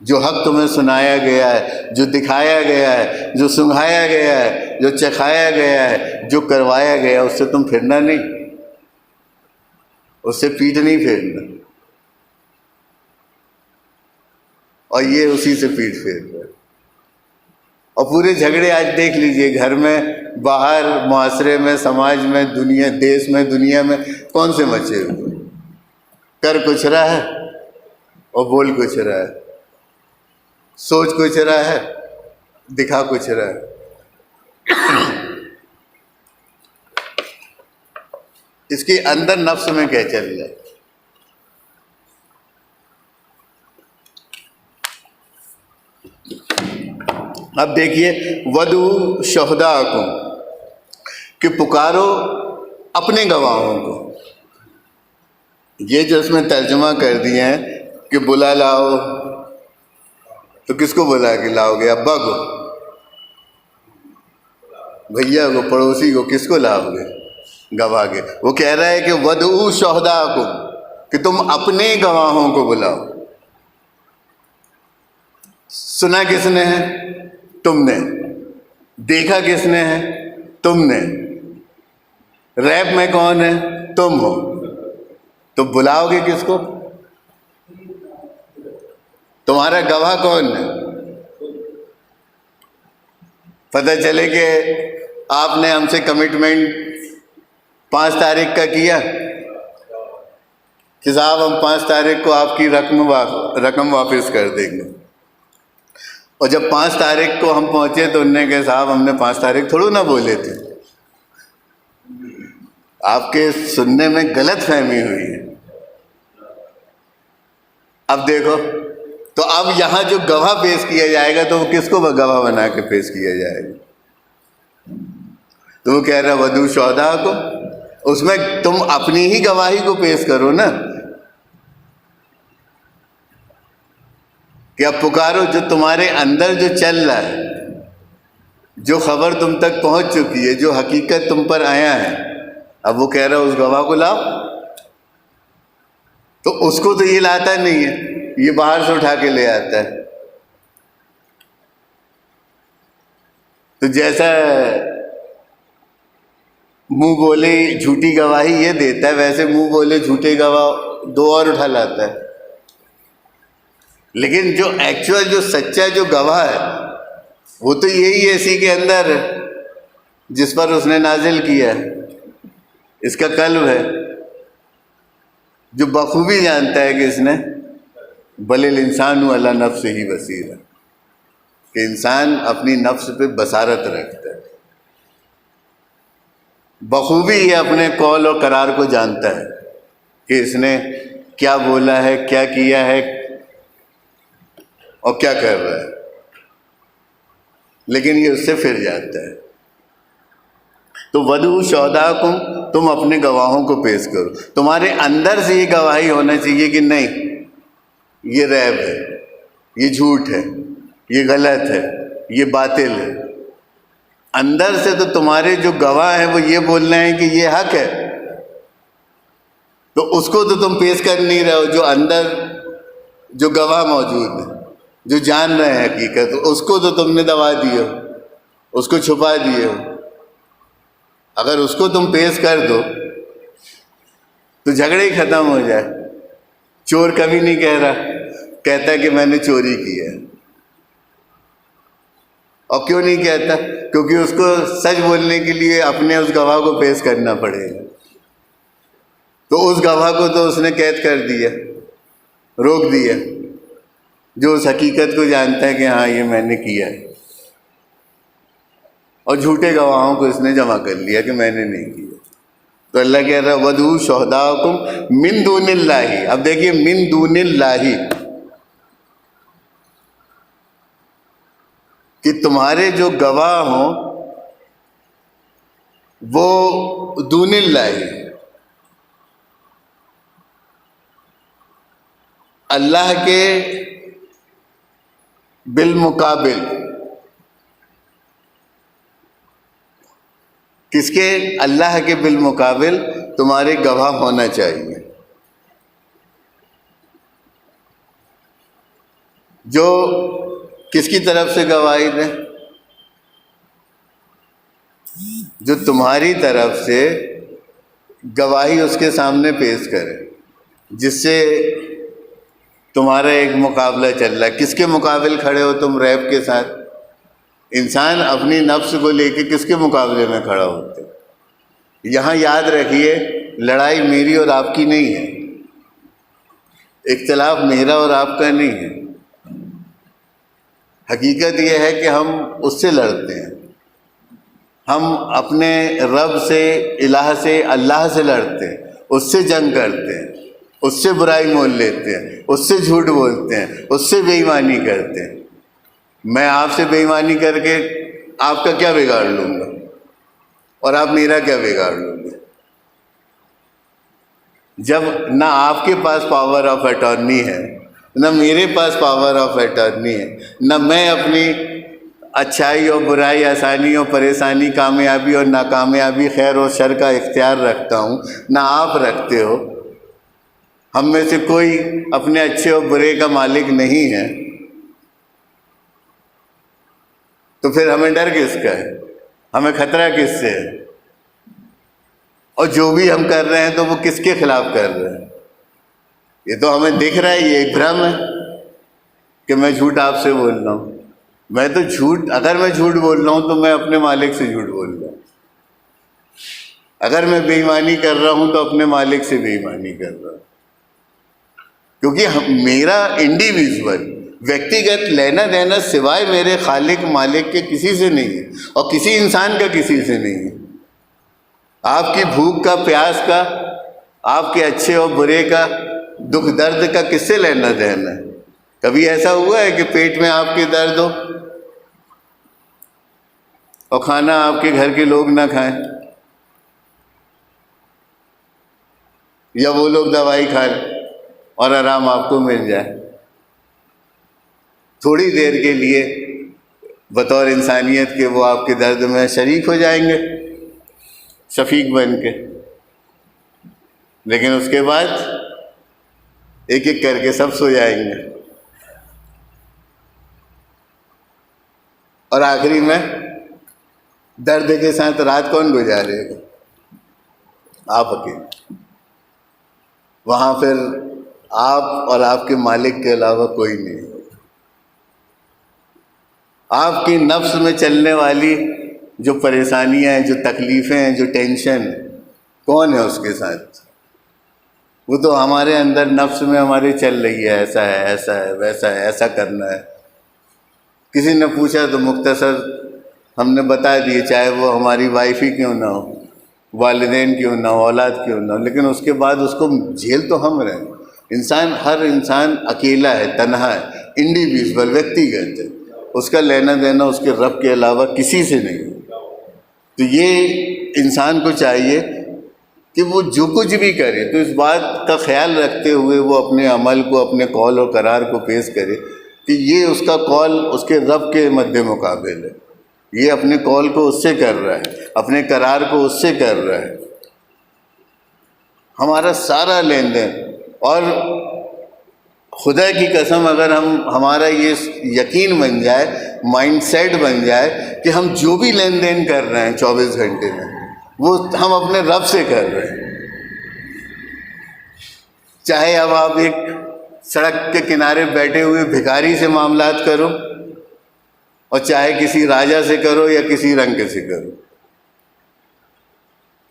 जो हक तुम्हें सुनाया गया है, जो दिखाया गया है, जो सुंघाया गया है, जो चखाया गया है, जो करवाया गया है, उससे तुम फिरना नहीं, उससे पीठ नहीं फेरना। और ये उसी से पीठ फेर रहा है। और पूरे झगड़े आज देख लीजिए, घर में, बाहर, मुआशरे में, समाज में, दुनिया, देश में, दुनिया में कौन से मचे हुए। कर कुछ रहा है और बोल कुछ रहा है, सोच कुछ रहा है, दिखा कुछ रहा है। इसके अंदर नफ्स में क्या चल रहा है। अब देखिए, वदु शहदाकुम, कि पुकारो अपने गवाहों को। ये जो इसमें तर्जुमा कर दिए हैं कि बुला लाओ, तो किसको बुला के लाओगे? अब्बा को, भैया को, पड़ोसी को, किसको लाओगे गवाह के? वो कह रहा है कि वदु शहदाकुम, कि तुम अपने गवाहों को बुलाओ। सुना किसने है? तुमने। देखा किसने है? तुमने। रैब में कौन है? तुम हो। तो बुलाओगे किसको? तुम्हारा गवाह कौन है? पता चले कि आपने हमसे कमिटमेंट 5 तारीख का किया कि साहब हम 5 तारीख को आपकी रकम वापस कर देंगे, और जब 5 तारीख को हम पहुंचे तो उन्होंने कहा साहब हमने 5 तारीख थोड़ा ना बोले थे। आपके सुनने में गलत फहमी हुई है। अब देखो, तो अब यहां जो गवाह पेश किया जाएगा तो वो किसको गवाह बना के पेश किया जाएगा? तो वो कह रहा वधू शौदा को, उसमें तुम अपनी ही गवाही को पेश करो ना, कि अब पुकारो जो तुम्हारे अंदर जो चल रहा है, जो खबर तुम तक पहुंच चुकी है, जो हकीकत तुम पर आया है। अब वो कह रहा है उस गवाह को लाओ, तो उसको तो ये लाता नहीं है, ये बाहर से उठा के ले आता है। तो जैसा मुंह बोले झूठी गवाही ये देता है, वैसे मुंह बोले झूठे गवाह 2 और उठा लाता है। लेकिन जो एक्चुअल, जो सच्चा जो गवाह है, वो तो यही है इसी के अंदर है, जिस पर उसने नाजिल किया है। इसका कल्ब है जो बखूबी जानता है कि इसने बलिल इंसान अला नफ्स ही बसीरा, कि इंसान अपनी नफ्स पे बसारत रखता है, बखूबी ये अपने कौल और करार को जानता है कि इसने क्या बोला है, क्या किया है और क्या कर रहा है। लेकिन ये उससे फिर जाता है। तो वधु शौदाकुम, तुम अपने गवाहों को पेश करो। तुम्हारे अंदर से ये गवाही होना चाहिए कि नहीं, ये रैब है, ये झूठ है, ये गलत है, ये बातिल है। अंदर से तो तुम्हारे जो गवाह हैं वो ये बोल रहे हैं कि ये हक है, तो उसको तो तुम पेश कर नहीं रहे हो। जो अंदर जो गवाह मौजूद है, जो जान रहे हैं हकीकत, उसको तो तुमने दबा दिए हो, उसको छुपा दिए हो। अगर उसको तुम पेश कर दो तो झगड़े ही खत्म हो जाए। चोर कभी नहीं कह रहा, कहता है कि मैंने चोरी की है। और क्यों नहीं कहता? क्योंकि उसको सच बोलने के लिए अपने उस गवाह को पेश करना पड़ेगा। तो उस गवाह को तो उसने कैद कर दिया, रोक दिया, जो उस हकीकत को जानता है कि हाँ ये मैंने किया है। और झूठे गवाहों को इसने जमा कर लिया कि मैंने नहीं किया। तो अल्लाह कह रहा है वधू शौदाकुम मिन दूनिल्लाही। अब देखिए, मिन दूनिल्लाही, कि तुम्हारे जो गवाह हों वो दूनिल्लाही, अल्लाह के बिलमुकाबिल, किसके? अल्लाह के बिलमुकाबिल तुम्हारे गवाह होना चाहिए, जो किसकी तरफ से गवाही दें? जो तुम्हारी तरफ से गवाही उसके सामने पेश करे, जिससे तुम्हारा एक मुकाबला चल रहा है। किसके मुकाबले खड़े हो तुम? रैब के साथ। इंसान अपनी नफ्स को लेके किसके मुकाबले में खड़ा होता है? यहाँ याद रखिए, लड़ाई मेरी और आपकी नहीं है, इख्तिलाफ मेरा और आपका नहीं है। हकीकत यह है कि हम उससे लड़ते हैं, हम अपने रब से, इलाह से, अल्लाह से लड़ते हैं, उससे जंग करते हैं, उससे बुराई मोल लेते हैं, उससे झूठ बोलते हैं, उससे बेईमानी करते हैं। मैं आपसे बेईमानी करके आपका क्या बिगाड़ लूँगा और आप मेरा क्या बिगाड़ लोगे? जब ना आपके पास पावर ऑफ अटॉर्नी है, ना मेरे पास पावर ऑफ अटॉर्नी है, ना मैं अपनी अच्छाई और बुराई, आसानी और परेशानी, कामयाबी और नाकामयाबी, खैर और शर का इख्तियार रखता हूँ, ना आप रखते हो। हम में से कोई अपने अच्छे और बुरे का मालिक नहीं है, तो फिर हमें डर किसका है? हमें खतरा किससे है? और जो भी हम कर रहे हैं तो वो किसके खिलाफ कर रहे हैं? ये तो हमें दिख रहा है, ये एक भ्रम है कि मैं झूठ आपसे बोल रहा हूँ। मैं तो झूठ, अगर मैं झूठ बोल रहा हूँ तो मैं अपने मालिक से झूठ बोल रहा हूँ। अगर मैं बेईमानी कर रहा हूँ तो अपने मालिक से बेईमानी कर रहा हूँ, क्योंकि मेरा इंडिविजुअल, व्यक्तिगत लेना देना सिवाय मेरे खालिक मालिक के किसी से नहीं है, और किसी इंसान का किसी से नहीं है। आपकी भूख का, प्यास का, आपके अच्छे और बुरे का, दुख दर्द का किससे लेना देना है? कभी ऐसा हुआ है कि पेट में आपके दर्द हो और खाना आपके घर के लोग ना खाएं, या वो लोग दवाई खाएं और आराम आपको मिल जाए? थोड़ी देर के लिए बतौर इंसानियत के वो आपके दर्द में शरीक हो जाएंगे, शफीक बन के, लेकिन उसके बाद एक एक करके सब सो जाएंगे, और आखिरी में दर्द के साथ रात कौन गुजारेगा? आप अकेले। वहाँ फिर आप और आपके मालिक के अलावा कोई नहीं। आपकी नफ्स में चलने वाली जो परेशानियां हैं, जो तकलीफ़ें हैं, जो टेंशन, कौन है उसके साथ? वो तो हमारे अंदर नफ्स में हमारे चल रही है, ऐसा है, ऐसा है, वैसा है, ऐसा करना है। किसी ने पूछा तो मुख्तसर हमने बता दिए, चाहे वो हमारी वाइफ ही क्यों ना हो, वालिदैन क्यों ना हो, औलाद क्यों ना हो, लेकिन उसके बाद उसको झेल तो हम रहे। इंसान, हर इंसान अकेला है, तन्हा है, इंडिविजुअल, व्यक्तिगत है, उसका लेना देना उसके रब के अलावा किसी से नहीं। तो ये इंसान को चाहिए कि वो जो कुछ भी करे तो इस बात का ख्याल रखते हुए वो अपने अमल को, अपने कौल और करार को पेश करे कि ये उसका कौल उसके रब के मद्दे मुकाबिल है, ये अपने कौल को उससे कर रहा है, अपने करार को उससे कर रहा है। हमारा सारा लेन देन, और खुदा की कसम अगर हमारा ये यकीन बन जाए, माइंडसेट बन जाए कि हम जो भी लेन देन कर रहे हैं 24 घंटे में वो हम अपने रब से कर रहे हैं। चाहे अब आप एक सड़क के किनारे बैठे हुए भिखारी से मामलात करो, और चाहे किसी राजा से करो या किसी रंग से करो,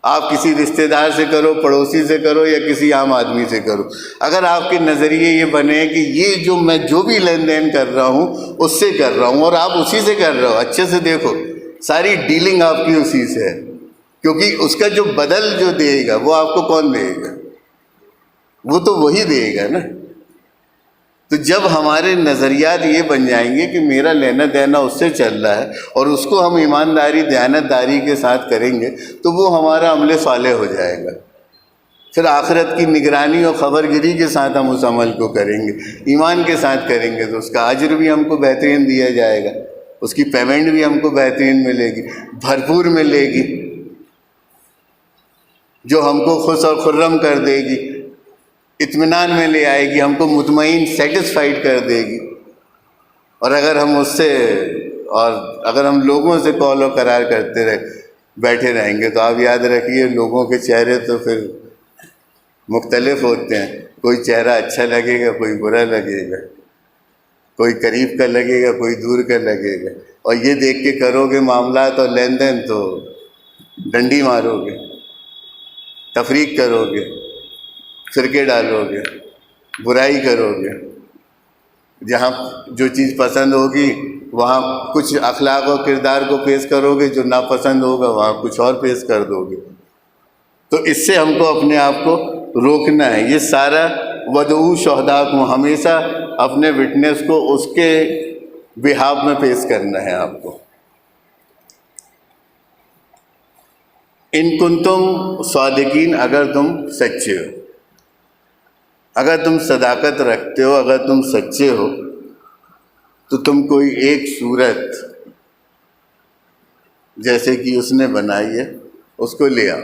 आप किसी रिश्तेदार से करो, पड़ोसी से करो या किसी आम आदमी से करो, अगर आपके नज़रिए ये बने कि ये जो मैं जो भी लेन देन कर रहा हूँ उससे कर रहा हूँ और आप उसी से कर रहे हो, अच्छे से देखो, सारी डीलिंग आपकी उसी से है, क्योंकि उसका जो बदल जो देगा वो आपको कौन देगा? वो तो वही देगा ना। तो जब हमारे नज़रियात ये बन जाएंगे कि मेरा लेना देना उससे चल रहा है और उसको हम ईमानदारी, दयानतदारी के साथ करेंगे, तो वो हमारा अमले साले हो जाएगा। फिर आखिरत की निगरानी और ख़बरगिरी के साथ हम उस अमल को करेंगे, ईमान के साथ करेंगे, तो उसका अज्र भी हमको बेहतरीन दिया जाएगा, उसकी पेमेंट भी हमको बेहतरीन मिलेगी, भरपूर मिलेगी, जो हमको खुश और खुर्रम कर देगी, इत्मीनान में ले आएगी, हमको मुतमईन सेटिस्फाइड कर देगी। और अगर हम अगर हम लोगों से कौल और करार करते बैठे रहेंगे तो आप याद रखिए, लोगों के चेहरे तो फिर मुख्तलिफ होते हैं। कोई चेहरा अच्छा लगेगा, कोई बुरा लगेगा, कोई करीब का लगेगा, कोई दूर का लगेगा। और ये देख के करोगे मामलात और लेन देन तो डंडी मारोगे, तफरीक करोगे, फिरके डालोगे, बुराई करोगे। जहाँ जो चीज़ पसंद होगी वहाँ कुछ अखलाक और किरदार को पेश करोगे, जो नापसंद होगा वहाँ कुछ और पेश कर दोगे। तो इससे हमको अपने आप को रोकना है। ये सारा वदऊ शुहदा को हमेशा अपने विटनेस को उसके बिहाफ में पेश करना है आपको। इन कुंतुम सादिकीन, अगर तुम सच्चे हो, अगर तुम सदाकत रखते हो, अगर तुम सच्चे हो, तो तुम कोई एक सूरत जैसे कि उसने बनाई है उसको ले आओ,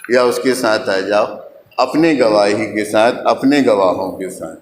या उसके साथ आ जाओ, अपने गवाही के साथ, अपने गवाहों के साथ।